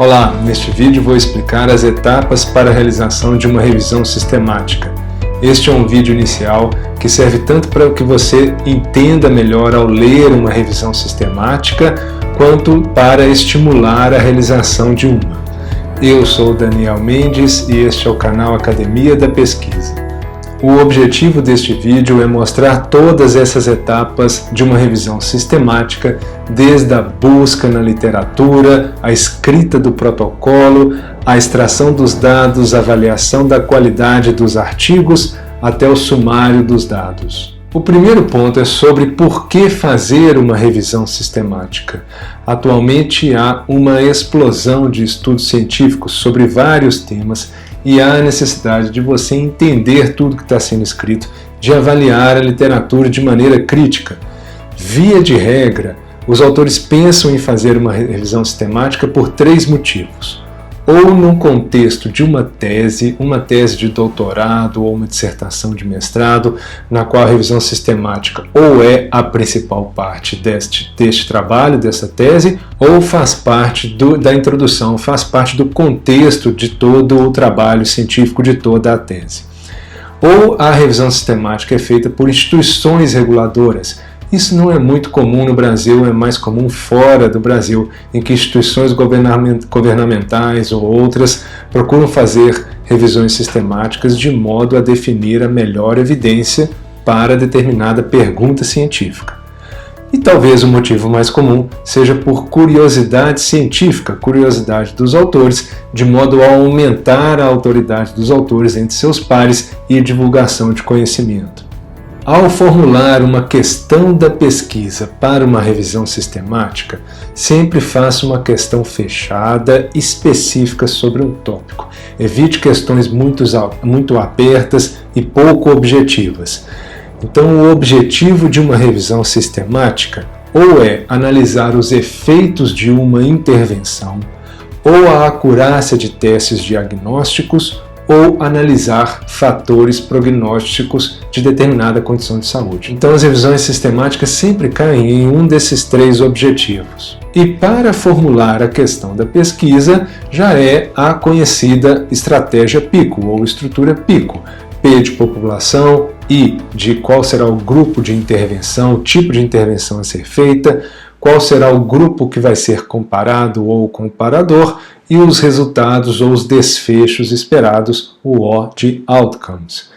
Olá, neste vídeo vou explicar as etapas para a realização de uma revisão sistemática. Este é um vídeo inicial que serve tanto para que você entenda melhor ao ler uma revisão sistemática, quanto para estimular a realização de uma. Eu sou Daniel Mendes e este é o canal Academia da Pesquisa. O objetivo deste vídeo é mostrar todas essas etapas de uma revisão sistemática, desde a busca na literatura, a escrita do protocolo, a extração dos dados, a avaliação da qualidade dos artigos, até o sumário dos dados. O primeiro ponto é sobre por que fazer uma revisão sistemática. Atualmente há uma explosão de estudos científicos sobre vários temas e há a necessidade de você entender tudo que está sendo escrito, de avaliar a literatura de maneira crítica. Via de regra, os autores pensam em fazer uma revisão sistemática por três motivos. Ou num contexto de uma tese de doutorado ou uma dissertação de mestrado, na qual a revisão sistemática ou é a principal parte deste trabalho, dessa tese, ou faz parte da introdução, faz parte do contexto de todo o trabalho científico, de toda a tese. Ou a revisão sistemática é feita por instituições reguladoras. Isso não é muito comum no Brasil, é mais comum fora do Brasil, em que instituições governamentais ou outras procuram fazer revisões sistemáticas de modo a definir a melhor evidência para determinada pergunta científica. E talvez o motivo mais comum seja por curiosidade científica, curiosidade dos autores, de modo a aumentar a autoridade dos autores entre seus pares e divulgação de conhecimento. Ao formular uma questão da pesquisa para uma revisão sistemática, sempre faça uma questão fechada, específica sobre um tópico. Evite questões muito abertas e pouco objetivas. Então, o objetivo de uma revisão sistemática ou é analisar os efeitos de uma intervenção, ou a acurácia de testes diagnósticos, ou analisar fatores prognósticos de determinada condição de saúde. Então as revisões sistemáticas sempre caem em um desses três objetivos. E para formular a questão da pesquisa, já é a conhecida estratégia PICO, ou estrutura PICO. P de população, I de qual será o grupo de intervenção, o tipo de intervenção a ser feita, qual será o grupo que vai ser comparado ou comparador, e os resultados ou os desfechos esperados, o O de Outcomes.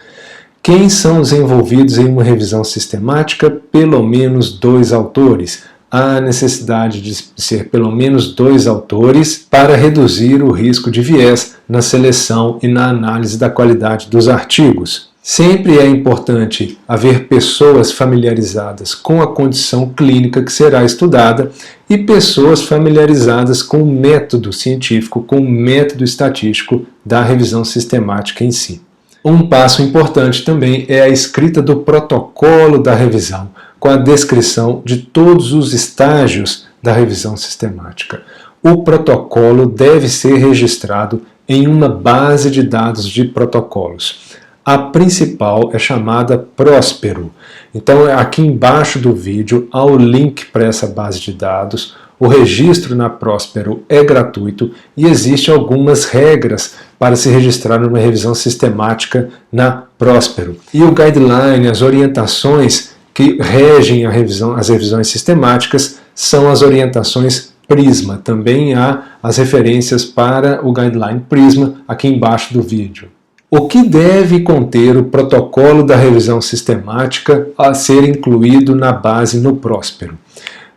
Quem são os envolvidos em uma revisão sistemática? Pelo menos 2 autores. Há a necessidade de ser pelo menos 2 autores para reduzir o risco de viés na seleção e na análise da qualidade dos artigos. Sempre é importante haver pessoas familiarizadas com a condição clínica que será estudada e pessoas familiarizadas com o método científico, com o método estatístico da revisão sistemática em si. Um passo importante também é a escrita do protocolo da revisão, com a descrição de todos os estágios da revisão sistemática. O protocolo deve ser registrado em uma base de dados de protocolos. A principal é chamada Próspero. Então aqui embaixo do vídeo há o link para essa base de dados. O registro na Próspero é gratuito e existem algumas regras para se registrar numa revisão sistemática na Próspero. E o guideline, as orientações que regem as revisões sistemáticas são as orientações Prisma. Também há as referências para o guideline Prisma aqui embaixo do vídeo. O que deve conter o protocolo da revisão sistemática a ser incluído na base no Próspero?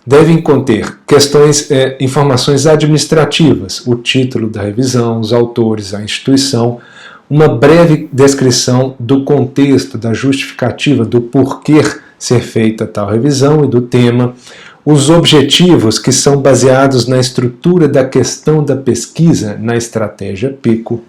Devem conter informações administrativas, o título da revisão, os autores, a instituição, uma breve descrição do contexto, da justificativa, do porquê ser feita tal revisão e do tema, os objetivos que são baseados na estrutura da questão da pesquisa na estratégia PICO,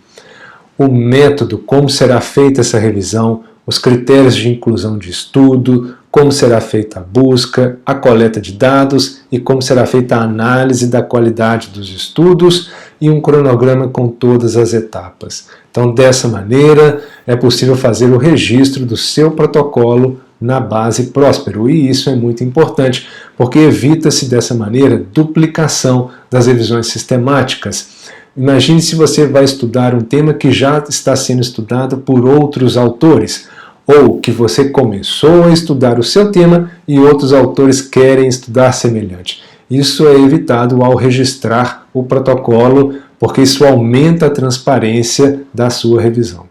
o método, como será feita essa revisão, os critérios de inclusão de estudo, como será feita a busca, a coleta de dados e como será feita a análise da qualidade dos estudos e um cronograma com todas as etapas. Então, dessa maneira, é possível fazer o registro do seu protocolo na base Próspero, e isso é muito importante, porque evita-se dessa maneira duplicação das revisões sistemáticas. Imagine se você vai estudar um tema que já está sendo estudado por outros autores, ou que você começou a estudar o seu tema e outros autores querem estudar semelhante. Isso é evitado ao registrar o protocolo, porque isso aumenta a transparência da sua revisão.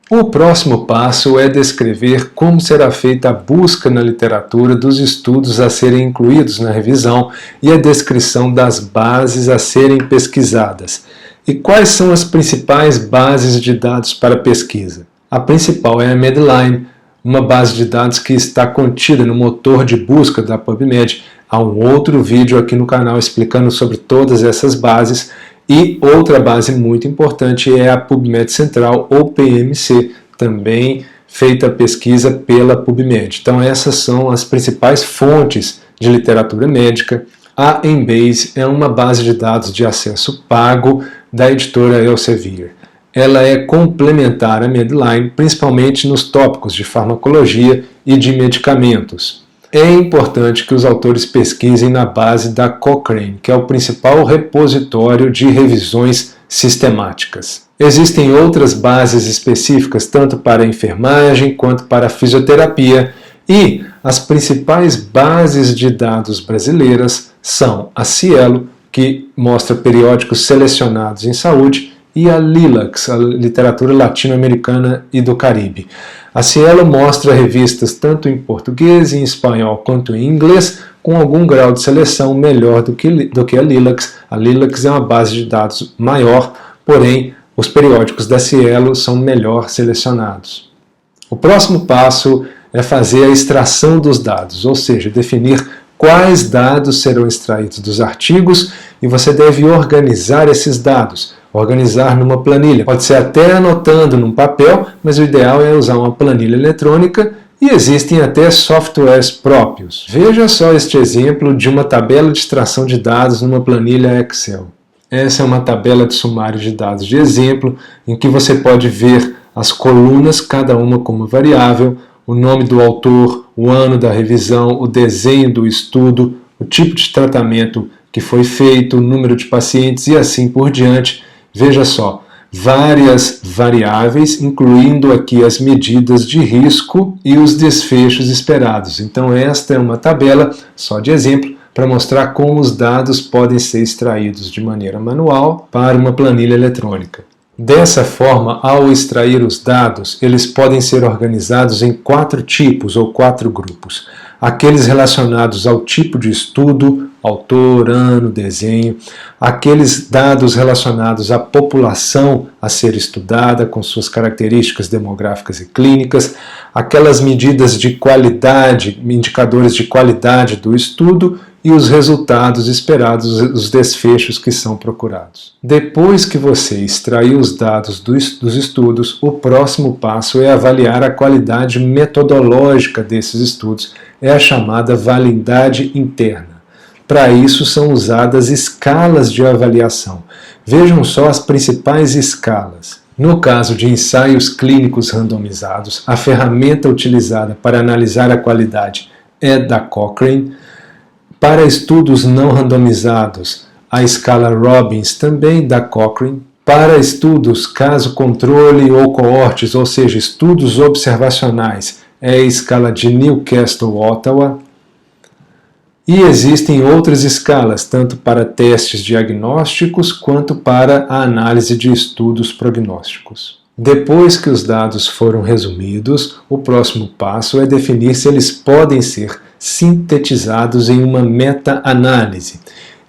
O próximo passo é descrever como será feita a busca na literatura dos estudos a serem incluídos na revisão e a descrição das bases a serem pesquisadas. E quais são as principais bases de dados para pesquisa? A principal é a Medline, uma base de dados que está contida no motor de busca da PubMed. Há um outro vídeo aqui no canal explicando sobre todas essas bases. E outra base muito importante é a PubMed Central, ou PMC, também feita a pesquisa pela PubMed. Então essas são as principais fontes de literatura médica. A Embase é uma base de dados de acesso pago da editora Elsevier. Ela é complementar à Medline, principalmente nos tópicos de farmacologia e de medicamentos. É importante que os autores pesquisem na base da Cochrane, que é o principal repositório de revisões sistemáticas. Existem outras bases específicas, tanto para a enfermagem quanto para a fisioterapia, e as principais bases de dados brasileiras são a Cielo, que mostra periódicos selecionados em saúde, e a Lilacs, a literatura latino-americana e do Caribe. A Cielo mostra revistas tanto em português, em espanhol quanto em inglês, com algum grau de seleção melhor do que a Lilacs. A Lilacs é uma base de dados maior, porém os periódicos da Cielo são melhor selecionados. O próximo passo é fazer a extração dos dados, ou seja, definir quais dados serão extraídos dos artigos, e você deve organizar esses dados. Organizar numa planilha. Pode ser até anotando num papel, mas o ideal é usar uma planilha eletrônica, e existem até softwares próprios. Veja só este exemplo de uma tabela de extração de dados numa planilha Excel. Essa é uma tabela de sumário de dados de exemplo, em que você pode ver as colunas, cada uma com uma variável, o nome do autor, o ano da revisão, o desenho do estudo, o tipo de tratamento que foi feito, o número de pacientes e assim por diante. Veja só, várias variáveis, incluindo aqui as medidas de risco e os desfechos esperados. Então esta é uma tabela, só de exemplo, para mostrar como os dados podem ser extraídos de maneira manual para uma planilha eletrônica. Dessa forma, ao extrair os dados, eles podem ser organizados em 4 tipos ou 4 grupos. Aqueles relacionados ao tipo de estudo, autor, ano, desenho, aqueles dados relacionados à população a ser estudada, com suas características demográficas e clínicas, aquelas medidas de qualidade, indicadores de qualidade do estudo, e os resultados esperados, os desfechos que são procurados. Depois que você extraiu os dados dos estudos, o próximo passo é avaliar a qualidade metodológica desses estudos, é a chamada validade interna. Para isso são usadas escalas de avaliação. Vejam só as principais escalas. No caso de ensaios clínicos randomizados, a ferramenta utilizada para analisar a qualidade é da Cochrane. Para estudos não randomizados, a escala Robbins também da Cochrane. Para estudos caso controle ou coortes, ou seja, estudos observacionais, é a escala de Newcastle-Ottawa. E existem outras escalas, tanto para testes diagnósticos quanto para a análise de estudos prognósticos. Depois que os dados foram resumidos, o próximo passo é definir se eles podem ser sintetizados em uma meta-análise.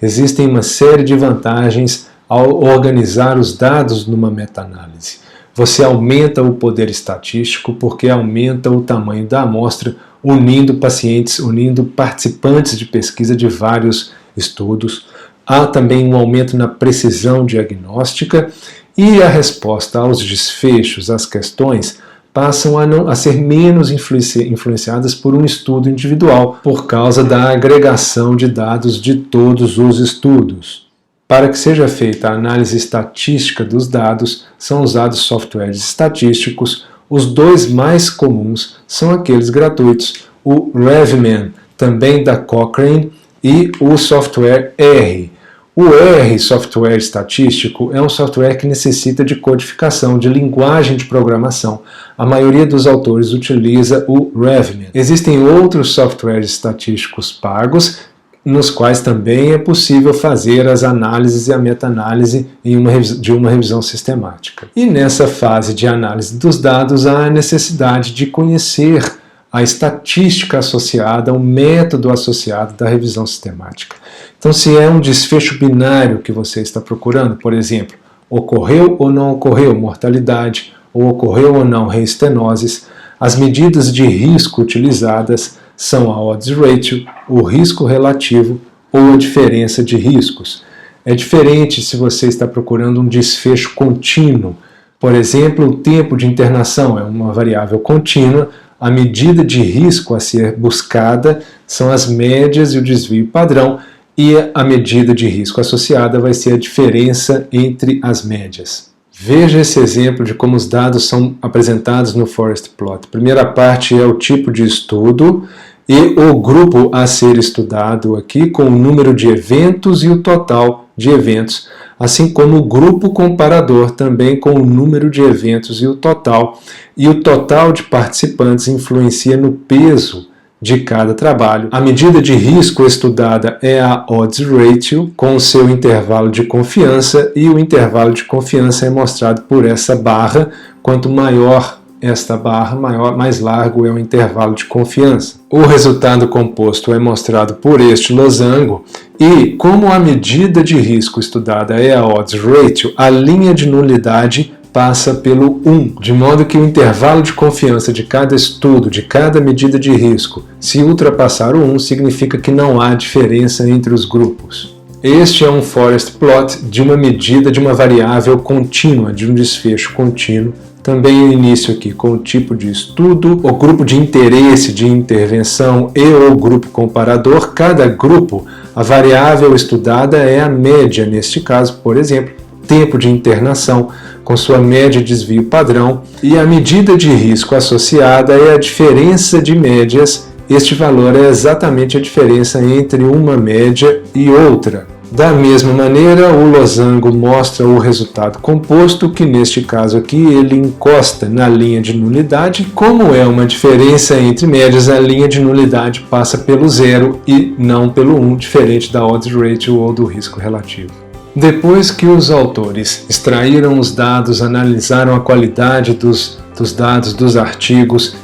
Existem uma série de vantagens ao organizar os dados numa meta-análise. Você aumenta o poder estatístico porque aumenta o tamanho da amostra, unindo pacientes, unindo participantes de pesquisa de vários estudos. Há também um aumento na precisão diagnóstica e a resposta aos desfechos, às questões, passam a ser menos influenciadas por um estudo individual, por causa da agregação de dados de todos os estudos. Para que seja feita a análise estatística dos dados, são usados softwares estatísticos. Os dois mais comuns são aqueles gratuitos, o RevMan, também da Cochrane, e o software R. O R, software estatístico, é um software que necessita de codificação, de linguagem de programação. A maioria dos autores utiliza o RevMan. Existem outros softwares estatísticos pagos, nos quais também é possível fazer as análises e a meta-análise de uma revisão sistemática. E nessa fase de análise dos dados, há a necessidade de conhecer a estatística associada, o método associado da revisão sistemática. Então, se é um desfecho binário que você está procurando, por exemplo, ocorreu ou não ocorreu mortalidade, ou ocorreu ou não reestenoses, as medidas de risco utilizadas são a odds ratio, o risco relativo ou a diferença de riscos. É diferente se você está procurando um desfecho contínuo. Por exemplo, o tempo de internação é uma variável contínua, a medida de risco a ser buscada são as médias e o desvio padrão, e a medida de risco associada vai ser a diferença entre as médias. Veja esse exemplo de como os dados são apresentados no Forest Plot. A primeira parte é o tipo de estudo e o grupo a ser estudado aqui com o número de eventos e o total de eventos, assim como o grupo comparador também com o número de eventos e o total de participantes influencia no peso de cada trabalho. A medida de risco estudada é a odds ratio, com o seu intervalo de confiança, e o intervalo de confiança é mostrado por essa barra. Quanto maior esta barra, mais largo é o intervalo de confiança. O resultado composto é mostrado por este losango, e como a medida de risco estudada é a odds ratio, a linha de nulidade passa pelo 1, de modo que o intervalo de confiança de cada estudo, de cada medida de risco, se ultrapassar o 1, significa que não há diferença entre os grupos. Este é um Forest Plot de uma medida de uma variável contínua, de um desfecho contínuo. Também o início aqui com o tipo de estudo, o grupo de interesse de intervenção e o grupo comparador. Cada grupo, a variável estudada é a média, neste caso, por exemplo, tempo de internação, com sua média de desvio padrão, e a medida de risco associada é a diferença de médias. Este valor é exatamente a diferença entre uma média e outra. Da mesma maneira, o losango mostra o resultado composto, que neste caso aqui ele encosta na linha de nulidade. Como é uma diferença entre médias, a linha de nulidade passa pelo 0 e não pelo 1, diferente da odds ratio ou do risco relativo. Depois que os autores extraíram os dados, analisaram a qualidade dos dados dos artigos,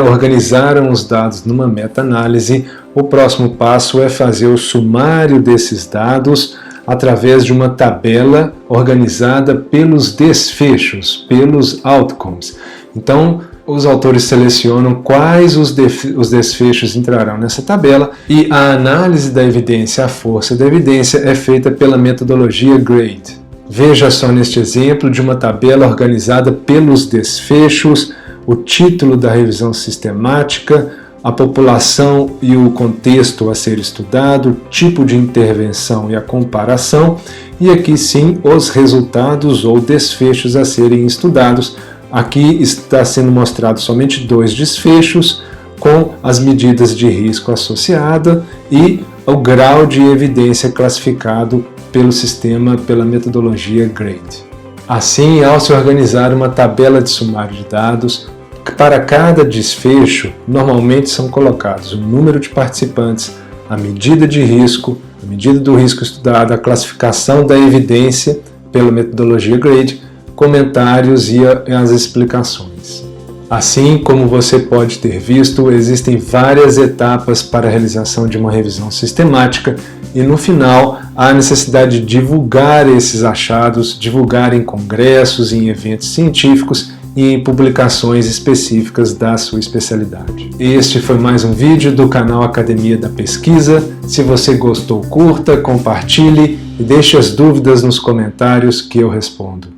organizaram os dados numa meta-análise, o próximo passo é fazer o sumário desses dados através de uma tabela organizada pelos desfechos, pelos outcomes. Então, os autores selecionam quais os desfechos entrarão nessa tabela, e a análise da evidência, a força da evidência, é feita pela metodologia GRADE. Veja só neste exemplo de uma tabela organizada pelos desfechos, o título da revisão sistemática, a população e o contexto a ser estudado, o tipo de intervenção e a comparação, e aqui sim os resultados ou desfechos a serem estudados. Aqui está sendo mostrado somente 2 desfechos, com as medidas de risco associada e o grau de evidência classificado pelo sistema, pela metodologia GRADE. Assim, ao se organizar uma tabela de sumário de dados, para cada desfecho, normalmente são colocados o número de participantes, a medida de risco, a medida do risco estudado, a classificação da evidência pela metodologia GRADE, comentários e as explicações. Assim, como você pode ter visto, existem várias etapas para a realização de uma revisão sistemática, e no final há a necessidade de divulgar esses achados, divulgar em congressos, em eventos científicos e em publicações específicas da sua especialidade. Este foi mais um vídeo do canal Academia da Pesquisa. Se você gostou, curta, compartilhe e deixe as dúvidas nos comentários que eu respondo.